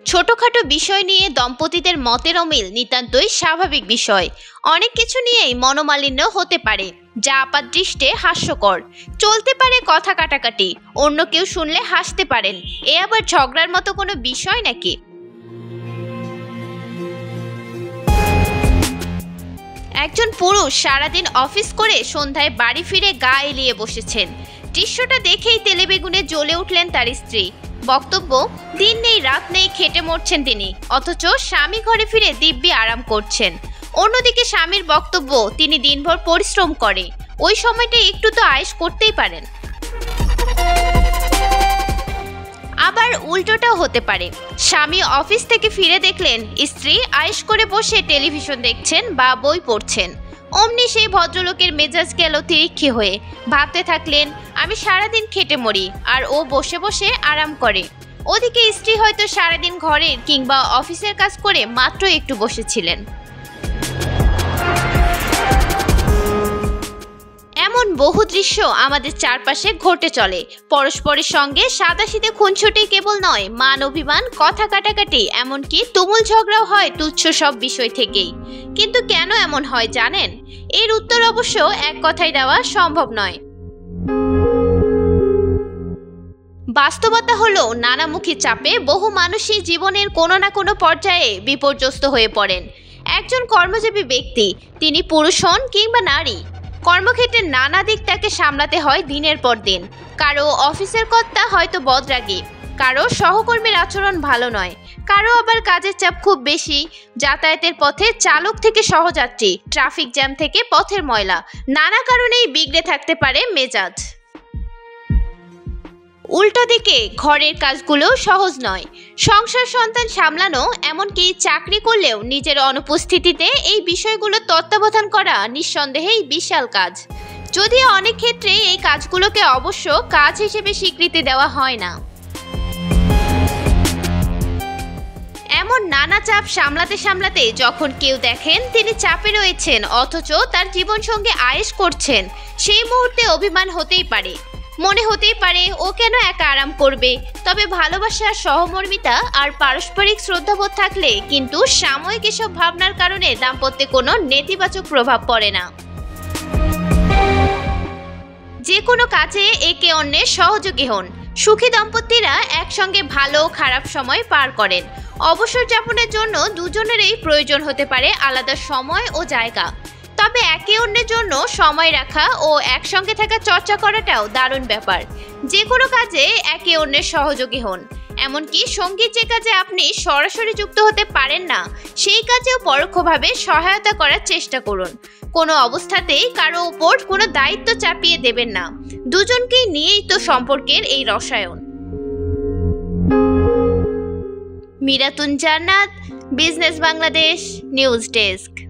ছোটখাটো বিষয় নিয়ে দম্পতিদের মতের অমিল নিতান্তই স্বাভাবিক বিষয়। অনেক কিছু নিয়েই মনোমালিন্য হতে পারে, যা আপাতদৃষ্টে হাস্যকর। চলতে পারে কথা কাটাকাটি, অন্য কেউ শুনলে হাসতে পারেন। এ আবার ঝগড়ার মতো কোনো বিষয় নাকি? একজন পুরুষ সারাদিন অফিস করে সন্ধ্যায় বাড়ি ফিরে গা এলিয়ে বসেছেন। দৃশ্যটা দেখেই তেলেবেগুনে জ্বলে উঠলেন তার স্ত্রী। বক্তব্য, দিন নেই রাত নেই খেটে মরছেন তিনি, অথচ স্বামী ঘরে ফিরে দিব্যি আরাম করছেন। অন্যদিকে স্বামীর বক্তব্য, তিনি দিনভর পরিশ্রম করে, ওই সময়টা একটু তো আয়েশ করতেই পারেন। আবার উল্টোটাও হতে পারে, স্বামী অফিস থেকে ফিরে দেখলেন স্ত্রী আয়েশ করে বসে টেলিভিশন দেখছেন বা বই পড়ছেন। অমনি সেই ভদ্রলোকের মেজাজ গেল তিরিক্ষি হয়ে। ভাবতে থাকলেন, আমি সারাদিন খেটে মরি আর ও বসে বসে আরাম করে। ওদিকে স্ত্রী হয়তো সারাদিন ঘরের কিংবা অফিসের কাজ করে মাত্র একটু বসেছিলেন। এমন বহু দৃশ্য আমাদের চারপাশে ঘটে চলে। পরস্পরের সঙ্গে সাদাসিধে খুনসুটি কেবল নয়, মান অভিমান, কথা কাটাকাটি, এমনকি তুমুল ঝগড়াও হয় তুচ্ছ সব বিষয় থেকেই। কিন্তু কেন এমন হয় জানেন? এর উত্তর অবশ্য এক কথায় দেওয়া সম্ভব নয়। বাস্তবতা হলো, নানামুখী চাপে বহু মানুষই জীবনের কোনো না কোনো পর্যায়ে বিপর্যস্ত হয়ে পড়েন। একজন কর্মজীবী ব্যক্তি, তিনি পুরুষ হন কিংবা নারী, কর্মক্ষেত্রে নানা দিক তাকে সামলাতে হয় দিনের পর দিন। কারো অফিসের কর্তা হয়তো বদরাগী, কারো সহকর্মীর আচরণ ভালো নয়, কারো আবার কাজের চাপ খুব বেশি। যাতায়াতের পথে চালক থেকে সহযাত্রী, ট্রাফিক জ্যাম থেকে পথের ময়লা, নানা কারণেই বিগড়ে থাকতে পারে মেজাজ। উল্টো দিকে ঘরের কাজগুলো সহজ নয়। সংসার, সন্তান সামলানো, এমনকি চাকরি করলেও নিজের অনুপস্থিতিতে এই বিষয়গুলো তত্ত্বাবধান করা নিঃসন্দেহেই বিশাল কাজ। যদিও অনেক ক্ষেত্রে এই কাজগুলোকে অবশ্য কাজ হিসেবে স্বীকৃতি দেওয়া হয় না। এমন নানা চাপ সামলাতে সামলাতে যখন কেউ দেখেন তিনি চাপে রয়েছেন অথচ তার জীবনসঙ্গী আয়েশ করছেন, সেই মুহূর্তে অভিমান হতেই পারে। মনে হতেই পারে ও কেন একা আরাম করবে। তবে ভালোবাসা, সহমর্মিতা আর পারস্পরিক শ্রদ্ধাবোধ থাকলে কিন্তু সাময়িক এসব ভাবনার কারণে দাম্পত্যে কোনো নেতিবাচক প্রভাব পড়ে না। যে কোনো কাজে একে অন্যের সহযোগী হন। সুখী দম্পতিরা একসঙ্গে ভালো খারাপ সময় পার করেন। অবসর যাপনের জন্য দুজনেরই প্রয়োজন হতে পারে আলাদা সময় ও জায়গা। তবে একে অন্যের জন্য সময় রাখা ও একসঙ্গে থাকা চর্চা করাটাও দারুণ ব্যাপার। যে কোনো কাজে একে অন্যের সহযোগী হন। এমনকি সঙ্গীত যে কাজে আপনি সরাসরি যুক্ত হতে পারেন না, সেই কাজেও পরোক্ষভাবে সহায়তা করার চেষ্টা করুন। কোনো অবস্থাতেই কারো উপর কোনো দায়িত্ব চাপিয়ে দেবেন না। দুজনকেই নিয়েই তো সম্পর্কের এই রসায়ন। মিরাতুন জান্নাত, বিজনেস বাংলাদেশ, নিউজ ডেস্ক।